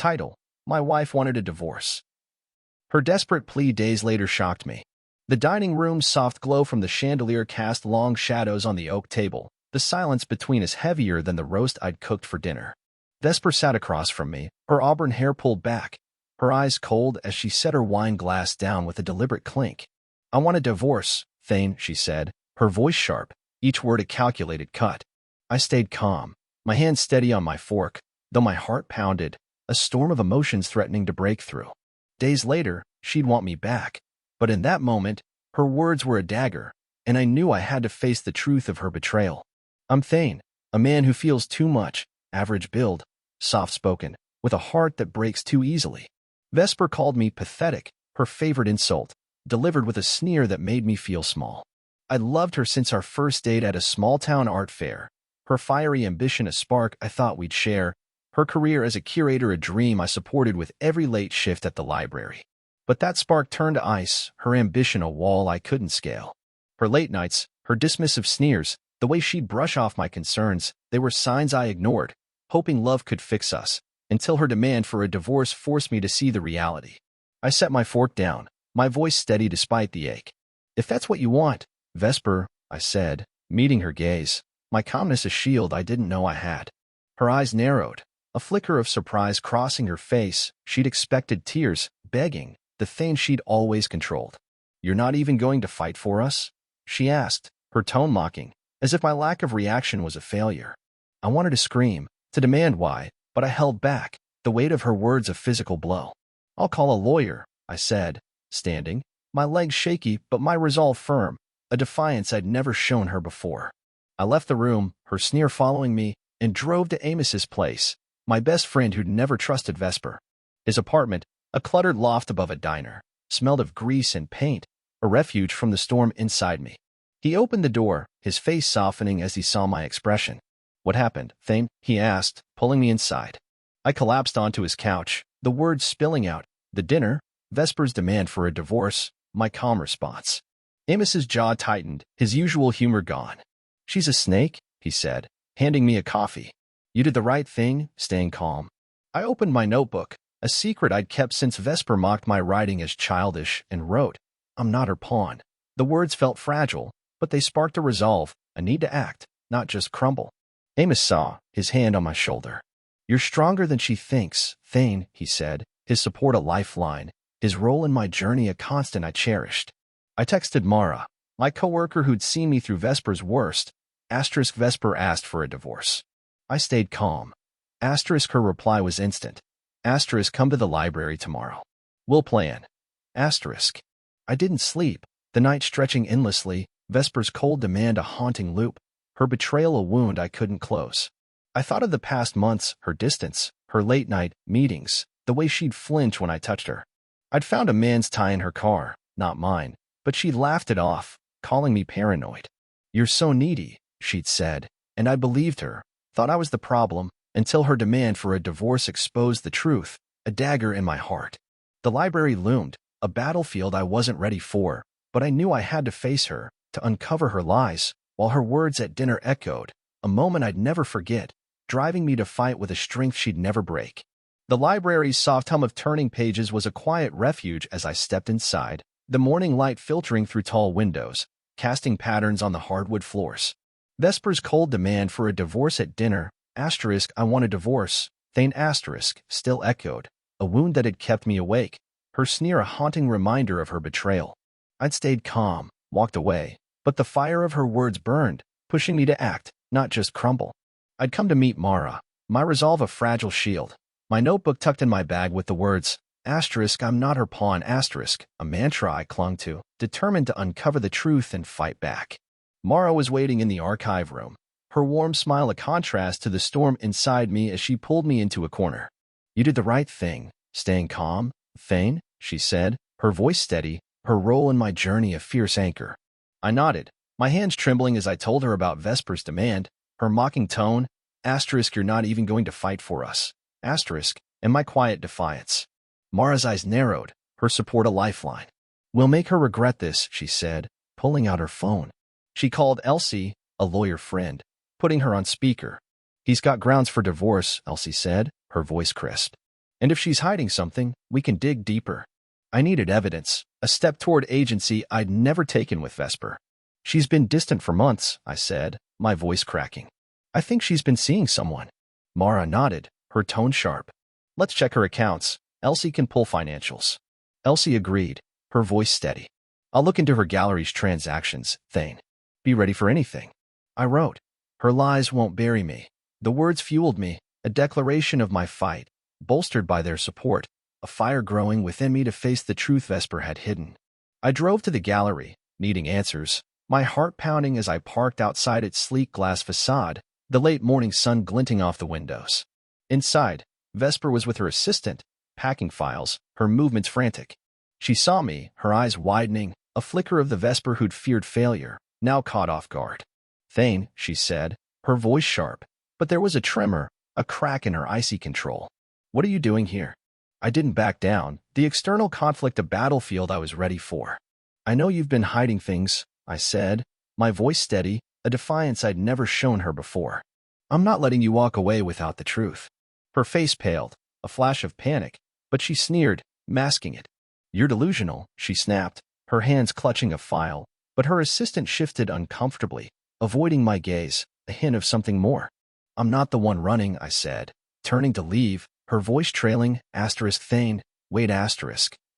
Title: My wife wanted a divorce. Her desperate plea days later shocked me. The dining room's soft glow from the chandelier cast long shadows on the oak table, the silence between us heavier than the roast I'd cooked for dinner. Vesper sat across from me, her auburn hair pulled back, her eyes cold as she set her wine glass down with a deliberate clink. "I want a divorce, Thane," she said, her voice sharp, each word a calculated cut. I stayed calm, my hand steady on my fork, though my heart pounded, a storm of emotions threatening to break through. Days later, she'd want me back, but in that moment, her words were a dagger, and I knew I had to face the truth of her betrayal. I'm Thane, a man who feels too much, average build, soft-spoken, with a heart that breaks too easily. Vesper called me pathetic, her favorite insult, delivered with a sneer that made me feel small. I'd loved her since our first date at a small-town art fair, her fiery ambition a spark I thought we'd share, her career as a curator a dream I supported with every late shift at the library. But that spark turned to ice, her ambition a wall I couldn't scale. Her late nights, her dismissive sneers, the way she'd brush off my concerns, they were signs I ignored, hoping love could fix us, until her demand for a divorce forced me to see the reality. I set my fork down, my voice steady despite the ache. "If that's what you want, Vesper," I said, meeting her gaze, my calmness a shield I didn't know I had. Her eyes narrowed, a flicker of surprise crossing her face. She'd expected tears, begging, the Thane she'd always controlled. "You're not even going to fight for us?" she asked, her tone mocking, as if my lack of reaction was a failure. I wanted to scream, to demand why, but I held back, the weight of her words a physical blow. "I'll call a lawyer," I said, standing, my legs shaky but my resolve firm, a defiance I'd never shown her before. I left the room, her sneer following me, and drove to Amos's place, my best friend who'd never trusted Vesper. His apartment, a cluttered loft above a diner, smelled of grease and paint, a refuge from the storm inside me. He opened the door, his face softening as he saw my expression. "What happened, Thane?" he asked, pulling me inside. I collapsed onto his couch, the words spilling out. The dinner, Vesper's demand for a divorce, my calm response. Amos's jaw tightened, his usual humor gone. "She's a snake," he said, handing me a coffee. "You did the right thing, staying calm." I opened my notebook, a secret I'd kept since Vesper mocked my writing as childish, and wrote, "I'm not her pawn." The words felt fragile, but they sparked a resolve, a need to act, not just crumble. Amos saw, his hand on my shoulder. "You're stronger than she thinks, Thane," he said, his support a lifeline, his role in my journey a constant I cherished. I texted Mara, my coworker who'd seen me through Vesper's worst. Vesper asked for a divorce. I stayed calm. Her reply was instant. Come to the library tomorrow. We'll plan. I didn't sleep, the night stretching endlessly, Vesper's cold demand a haunting loop, her betrayal a wound I couldn't close. I thought of the past months, her distance, her late-night meetings, the way she'd flinch when I touched her. I'd found a man's tie in her car, not mine, but she'd laughed it off, calling me paranoid. "You're so needy," she'd said, and I believed her, thought I was the problem, until her demand for a divorce exposed the truth, a dagger in my heart. The library loomed, a battlefield I wasn't ready for, but I knew I had to face her, to uncover her lies, while her words at dinner echoed, a moment I'd never forget, driving me to fight with a strength she'd never break. The library's soft hum of turning pages was a quiet refuge as I stepped inside, the morning light filtering through tall windows, casting patterns on the hardwood floors. Vesper's cold demand for a divorce at dinner, I want a divorce, Thane still echoed, a wound that had kept me awake, her sneer a haunting reminder of her betrayal. I'd stayed calm, walked away, but the fire of her words burned, pushing me to act, not just crumble. I'd come to meet Mara, my resolve a fragile shield, my notebook tucked in my bag with the words, "I'm not her pawn," a mantra I clung to, determined to uncover the truth and fight back. Mara was waiting in the archive room, her warm smile a contrast to the storm inside me as she pulled me into a corner. "You did the right thing, staying calm, Thane," she said, her voice steady, her role in my journey a fierce anchor. I nodded, my hands trembling as I told her about Vesper's demand, her mocking tone, "You're not even going to fight for us," and my quiet defiance. Mara's eyes narrowed, her support a lifeline. "We'll make her regret this," she said, pulling out her phone. She called Elsie, a lawyer friend, putting her on speaker. "He's got grounds for divorce," Elsie said, her voice crisp. And if she's hiding something, we can dig deeper. I needed evidence, a step toward agency I'd never taken with Vesper. She's been distant for months, I said, my voice cracking. I think she's been seeing someone. Mara nodded, her tone sharp. Let's check her accounts. Elsie can pull financials. Elsie agreed, her voice steady. I'll look into her gallery's transactions, Thane. Be ready for anything. I wrote. Her lies won't bury me. The words fueled me, a declaration of my fight, bolstered by their support, a fire growing within me to face the truth Vesper had hidden. I drove to the gallery, needing answers, my heart pounding as I parked outside its sleek glass facade, the late morning sun glinting off the windows. Inside, Vesper was with her assistant, packing files, her movements frantic. She saw me, her eyes widening, a flicker of the Vesper who'd feared failure, now caught off guard. Thane, she said, her voice sharp, but there was a tremor, a crack in her icy control. What are you doing here? I didn't back down, the external conflict a battlefield I was ready for. I know you've been hiding things, I said, my voice steady, a defiance I'd never shown her before. I'm not letting you walk away without the truth. Her face paled, a flash of panic, but she sneered, masking it. You're delusional, she snapped, her hands clutching a file, but her assistant shifted uncomfortably, avoiding my gaze, a hint of something more. I'm not the one running, I said, turning to leave, her voice trailing, Thane, wait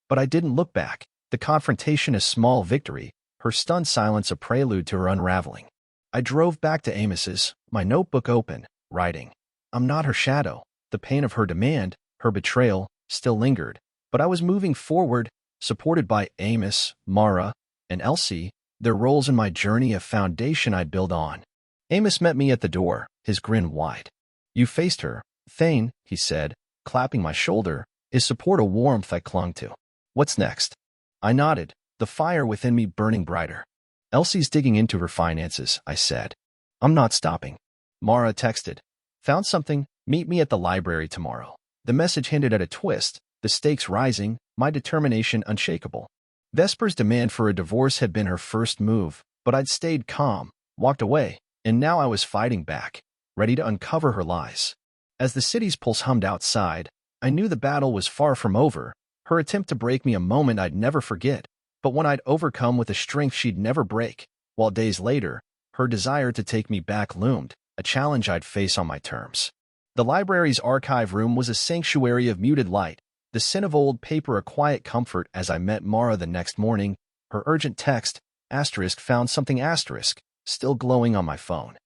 but I didn't look back, the confrontation a small victory, her stunned silence a prelude to her unraveling. I drove back to Amos's, my notebook open, writing. I'm not her shadow. The pain of her demand, her betrayal, still lingered, but I was moving forward, supported by Amos, Mara, and Elsie, their roles in my journey a foundation I'd build on. Amos met me at the door, his grin wide. You faced her, Thane, he said, clapping my shoulder, his support a warmth I clung to. What's next? I nodded, the fire within me burning brighter. Elsie's digging into her finances, I said. I'm not stopping. Mara texted. Found something, meet me at the library tomorrow. The message hinted at a twist, the stakes rising, my determination unshakable. Vesper's demand for a divorce had been her first move, but I'd stayed calm, walked away, and now I was fighting back, ready to uncover her lies. As the city's pulse hummed outside, I knew the battle was far from over, her attempt to break me a moment I'd never forget, but one I'd overcome with a strength she'd never break, while days later, her desire to take me back loomed, a challenge I'd face on my terms. The library's archive room was a sanctuary of muted light, the scent of old paper a quiet comfort as I met Mara the next morning, her urgent text, found something still glowing on my phone.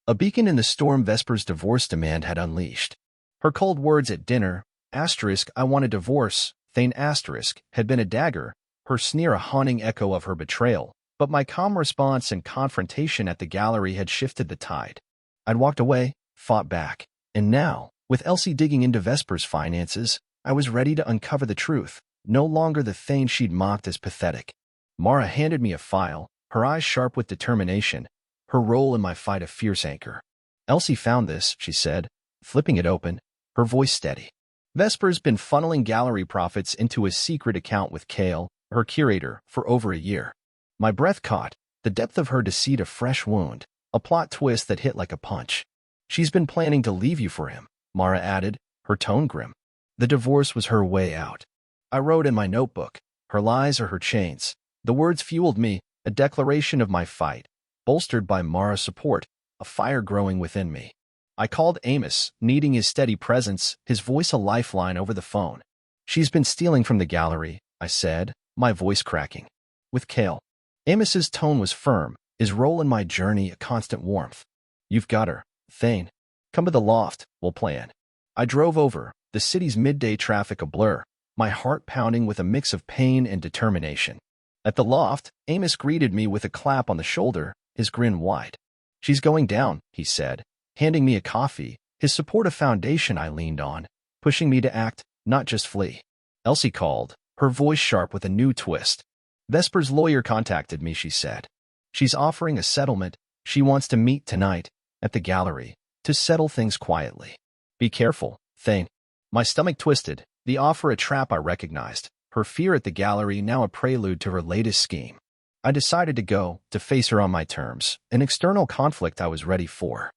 A beacon in the storm Vesper's divorce demand had unleashed. Her cold words at dinner, I want a divorce, Thane had been a dagger, her sneer a haunting echo of her betrayal, but my calm response and confrontation at the gallery had shifted the tide. I'd walked away, fought back, and now, with Elsie digging into Vesper's finances, I was ready to uncover the truth, no longer the Thane she'd mocked as pathetic. Mara handed me a file, her eyes sharp with determination, her role in my fight a fierce anchor. Elsie found this, she said, flipping it open, her voice steady. Vesper's been funneling gallery profits into a secret account with Kale, her curator, for over a year. My breath caught, the depth of her deceit a fresh wound, a plot twist that hit like a punch. She's been planning to leave you for him, Mara added, her tone grim. The divorce was her way out. I wrote in my notebook, her lies are her chains. The words fueled me, a declaration of my fight, bolstered by Mara's support, a fire growing within me. I called Amos, needing his steady presence, his voice a lifeline over the phone. She's been stealing from the gallery, I said, my voice cracking. With Kale. Amos's tone was firm, his role in my journey a constant warmth. You've got her, Thane. Come to the loft, we'll plan. I drove over, the city's midday traffic a blur, my heart pounding with a mix of pain and determination. At the loft, Amos greeted me with a clap on the shoulder, his grin wide. She's going down, he said, handing me a coffee, his support a foundation I leaned on, pushing me to act, not just flee. Elsie called, her voice sharp with a new twist. Vesper's lawyer contacted me, she said. She's offering a settlement. She wants to meet tonight, at the gallery, to settle things quietly. Be careful, Thane. My stomach twisted, the offer a trap I recognized, her fear at the gallery now a prelude to her latest scheme. I decided to go, to face her on my terms, an external conflict I was ready for.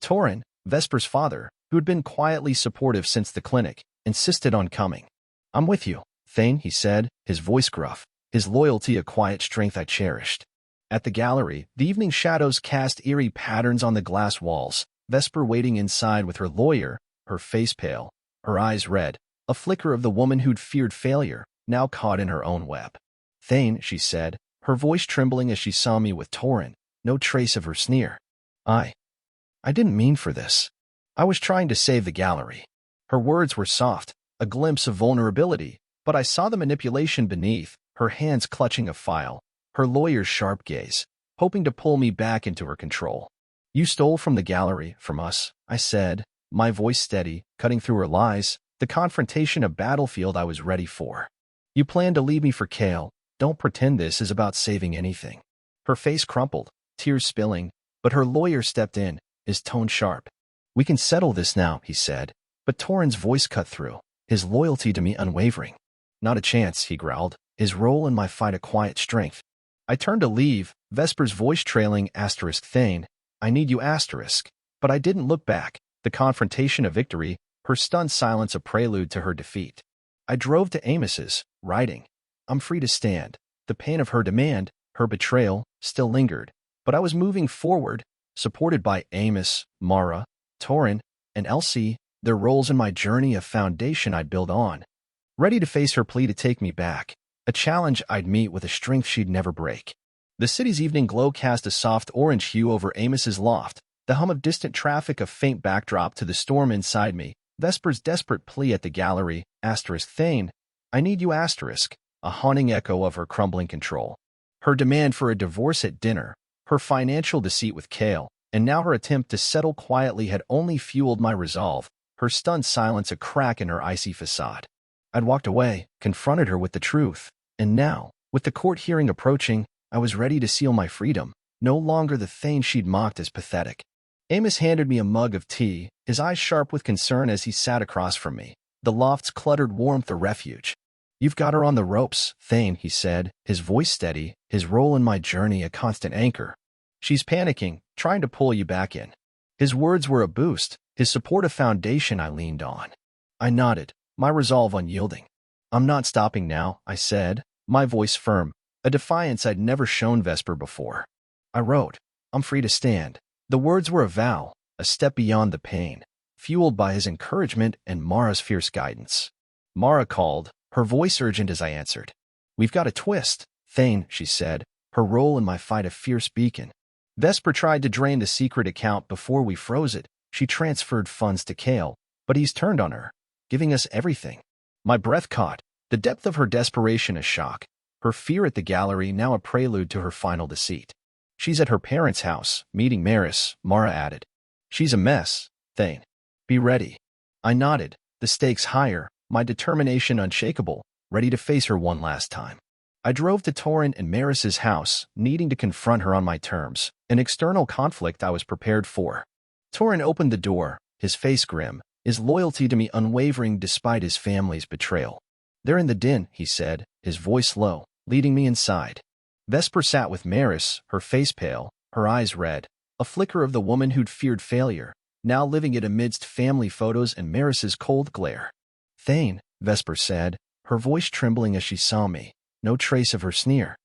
Torin, Vesper's father, who had been quietly supportive since the clinic, insisted on coming. I'm with you, Thane, he said, his voice gruff, his loyalty a quiet strength I cherished. At the gallery, the evening shadows cast eerie patterns on the glass walls, Vesper waiting inside with her lawyer, her face pale, her eyes red, a flicker of the woman who'd feared failure, now caught in her own web. Thane, she said, her voice trembling as she saw me with Torin, no trace of her sneer. I didn't mean for this. I was trying to save the gallery. Her words were soft, a glimpse of vulnerability, but I saw the manipulation beneath, her hands clutching a file, her lawyer's sharp gaze, hoping to pull me back into her control. You stole from the gallery, from us, I said, my voice steady, cutting through her lies, the confrontation a battlefield I was ready for. You planned to leave me for Kale. Don't pretend this is about saving anything. Her face crumpled, tears spilling, but her lawyer stepped in, his tone sharp. We can settle this now, he said, but Torin's voice cut through, his loyalty to me unwavering. Not a chance, he growled, his role in my fight a quiet strength. I turned to leave, Vesper's voice trailing Thane, I need you but I didn't look back, the confrontation a victory, her stunned silence a prelude to her defeat. I drove to Amos's, writing, I'm free to stand. The pain of her demand, her betrayal, still lingered, but I was moving forward, supported by Amos, Mara, Torin, and Elsie, their roles in my journey a foundation I'd build on. Ready to face her plea to take me back, a challenge I'd meet with a strength she'd never break. The city's evening glow cast a soft orange hue over Amos's loft, the hum of distant traffic a faint backdrop to the storm inside me, Vesper's desperate plea at the gallery, Thane, I need you a haunting echo of her crumbling control. Her demand for a divorce at dinner, her financial deceit with Kale, and now her attempt to settle quietly had only fueled my resolve, her stunned silence a crack in her icy facade. I'd walked away, confronted her with the truth, and now, with the court hearing approaching, I was ready to seal my freedom, no longer the Thane she'd mocked as pathetic. Amos handed me a mug of tea, his eyes sharp with concern as he sat across from me, the loft's cluttered warmth a refuge. You've got her on the ropes, Thane, he said, his voice steady, his role in my journey a constant anchor. She's panicking, trying to pull you back in. His words were a boost, his support a foundation I leaned on. I nodded, my resolve unyielding. I'm not stopping now, I said, my voice firm, a defiance I'd never shown Vesper before. I wrote, I'm free to stand. The words were a vow, a step beyond the pain, fueled by his encouragement and Mara's fierce guidance. Mara called, her voice urgent as I answered. We've got a twist, Thane, she said, her role in my fight a fierce beacon. Vesper tried to drain the secret account before we froze it. She transferred funds to Kale, but he's turned on her, giving us everything. My breath caught, the depth of her desperation a shock, her fear at the gallery now a prelude to her final deceit. She's at her parents' house, meeting Maris, Mara added. She's a mess, Thane. Be ready. I nodded, the stakes higher, my determination unshakable, ready to face her one last time. I drove to Torin and Maris's house, needing to confront her on my terms, an external conflict I was prepared for. Torin opened the door, his face grim, his loyalty to me unwavering despite his family's betrayal. They're in the den, he said, his voice low, leading me inside. Vesper sat with Maris, her face pale, her eyes red, a flicker of the woman who'd feared failure, now living it amidst family photos and Maris's cold glare. Thane, Vesper said, her voice trembling as she saw me, no trace of her sneer.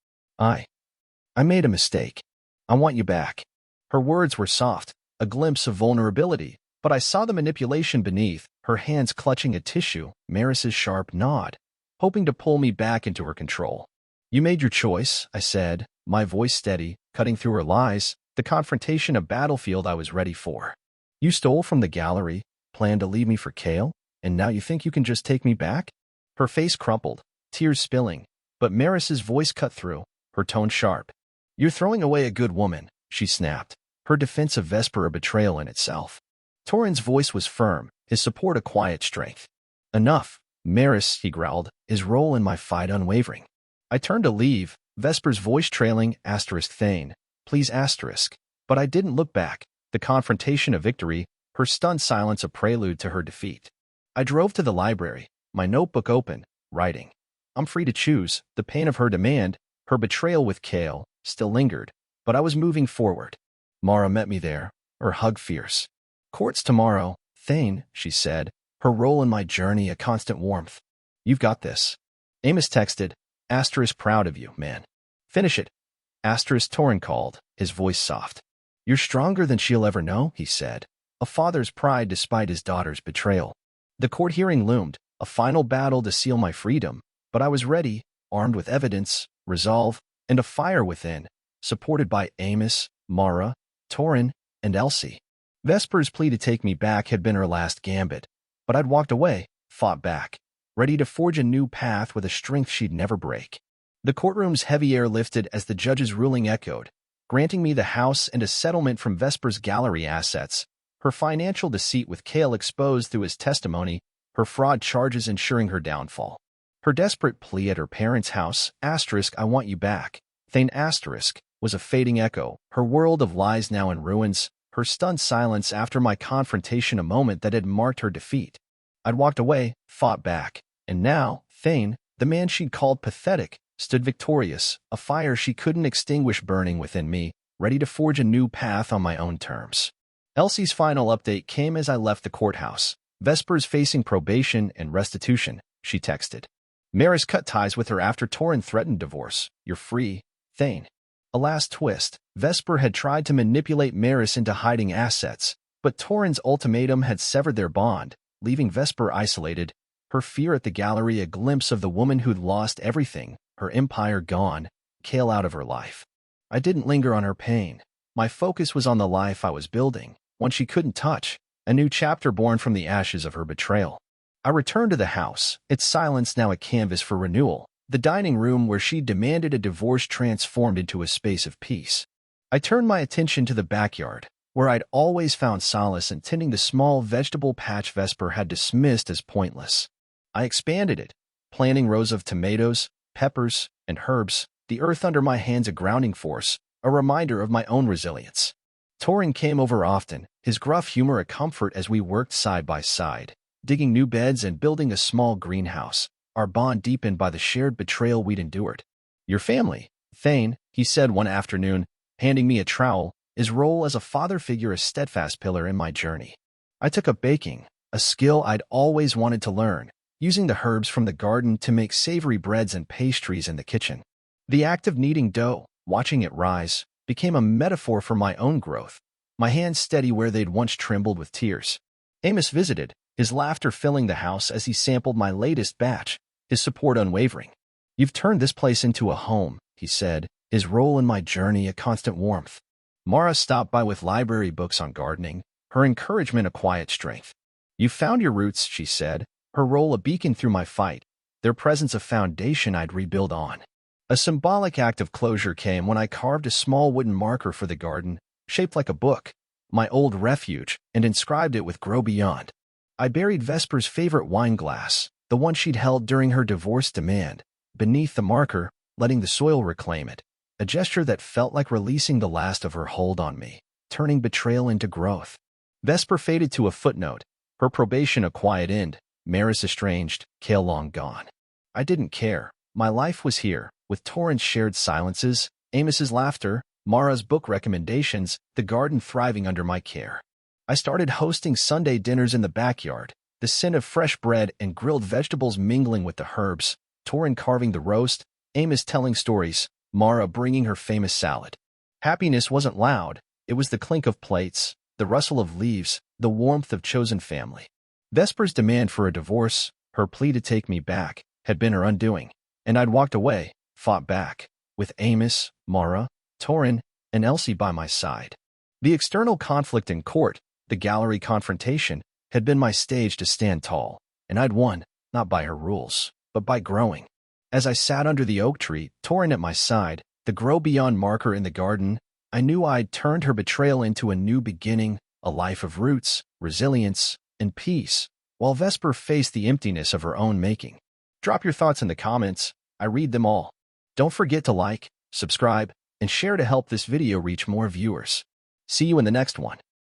I made a mistake. I want you back. Her words were soft, a glimpse of vulnerability, but I saw the manipulation beneath, her hands clutching a tissue, Maris's sharp nod, hoping to pull me back into her control. You made your choice, I said, my voice steady, cutting through her lies, the confrontation a battlefield I was ready for. You stole from the gallery, planned to leave me for Kale, and now you think you can just take me back? Her face crumpled, tears spilling, but Maris's voice cut through, her tone sharp. You're throwing away a good woman, she snapped, her defense of Vesper a betrayal in itself. Torin's voice was firm, his support a quiet strength. Enough, Maris, he growled, his role in my fight unwavering. I turned to leave, Vesper's voice trailing Thane, please but I didn't look back, the confrontation a victory, her stunned silence a prelude to her defeat. I drove to the library, my notebook open, writing. I'm free to choose, the pain of her demand, her betrayal with Kale, still lingered, but I was moving forward. Mara met me there, her hug fierce. Court's tomorrow, Thane, she said, her role in my journey a constant warmth. You've got this. Amos texted, asterisk proud of you, man. Finish it. Asterisk Torin called, his voice soft. You're stronger than she'll ever know, he said, a father's pride despite his daughter's betrayal. The court hearing loomed, a final battle to seal my freedom, but I was ready, armed with evidence, resolve, and a fire within, supported by Amos, Mara, Torin, and Elsie. Vesper's plea to take me back had been her last gambit, but I'd walked away, fought back, ready to forge a new path with a strength she'd never break. The courtroom's heavy air lifted as the judge's ruling echoed, granting me the house and a settlement from Vesper's gallery assets, her financial deceit with Kale exposed through his testimony, her fraud charges ensuring her downfall. Her desperate plea at her parents' house, asterisk I want you back, Thane asterisk, was a fading echo, her world of lies now in ruins, her stunned silence after my confrontation a moment that had marked her defeat. I'd walked away, fought back, and now, Thane, the man she'd called pathetic, stood victorious, a fire she couldn't extinguish burning within me, ready to forge a new path on my own terms. Elsie's final update came as I left the courthouse. Vesper's facing probation and restitution, she texted. Maris cut ties with her after Torin threatened divorce. You're free, Thane. A last twist. Vesper had tried to manipulate Maris into hiding assets, but Torin's ultimatum had severed their bond, leaving Vesper isolated, her fear at the gallery a glimpse of the woman who'd lost everything, her empire gone, Kale out of her life. I didn't linger on her pain. My focus was on the life I was building, one she couldn't touch, a new chapter born from the ashes of her betrayal. I returned to the house, its silence now a canvas for renewal, the dining room where she demanded a divorce transformed into a space of peace. I turned my attention to the backyard, where I'd always found solace in tending the small vegetable patch Vesper had dismissed as pointless. I expanded it, planting rows of tomatoes, peppers, and herbs, the earth under my hands a grounding force, a reminder of my own resilience. Torin came over often, his gruff humor a comfort as we worked side by side, digging new beds and building a small greenhouse, our bond deepened by the shared betrayal we'd endured. Your family, Thane, he said one afternoon, handing me a trowel, his role as a father figure a steadfast pillar in my journey. I took up baking, a skill I'd always wanted to learn, using the herbs from the garden to make savory breads and pastries in the kitchen. The act of kneading dough, watching it rise, became a metaphor for my own growth, my hands steady where they'd once trembled with tears. Amos visited, his laughter filling the house as he sampled my latest batch, his support unwavering. You've turned this place into a home, he said, his role in my journey a constant warmth. Mara stopped by with library books on gardening, her encouragement a quiet strength. You've found your roots, she said, her role a beacon through my fight, their presence a foundation I'd rebuild on. A symbolic act of closure came when I carved a small wooden marker for the garden, shaped like a book, my old refuge, and inscribed it with Grow Beyond. I buried Vesper's favorite wine glass, the one she'd held during her divorce demand, beneath the marker, letting the soil reclaim it, a gesture that felt like releasing the last of her hold on me, turning betrayal into growth. Vesper faded to a footnote, her probation a quiet end, Maris estranged, Kale long gone. I didn't care. My life was here, with Torin's shared silences, Amos's laughter, Mara's book recommendations, the garden thriving under my care. I started hosting Sunday dinners in the backyard, the scent of fresh bread and grilled vegetables mingling with the herbs, Torin carving the roast, Amos telling stories, Mara bringing her famous salad. Happiness wasn't loud, it was the clink of plates, the rustle of leaves, the warmth of chosen family. Vesper's demand for a divorce, her plea to take me back, had been her undoing, and I'd walked away, fought back, with Amos, Mara, Torin, and Elsie by my side. The external conflict in court, the gallery confrontation, had been my stage to stand tall, and I'd won, not by her rules, but by growing. As I sat under the oak tree, Torin at my side, the Grow Beyond marker in the garden, I knew I'd turned her betrayal into a new beginning, a life of roots, resilience, and peace, while Vesper faced the emptiness of her own making. Drop your thoughts in the comments, I read them all. Don't forget to like, subscribe, and share to help this video reach more viewers. See you in the next one.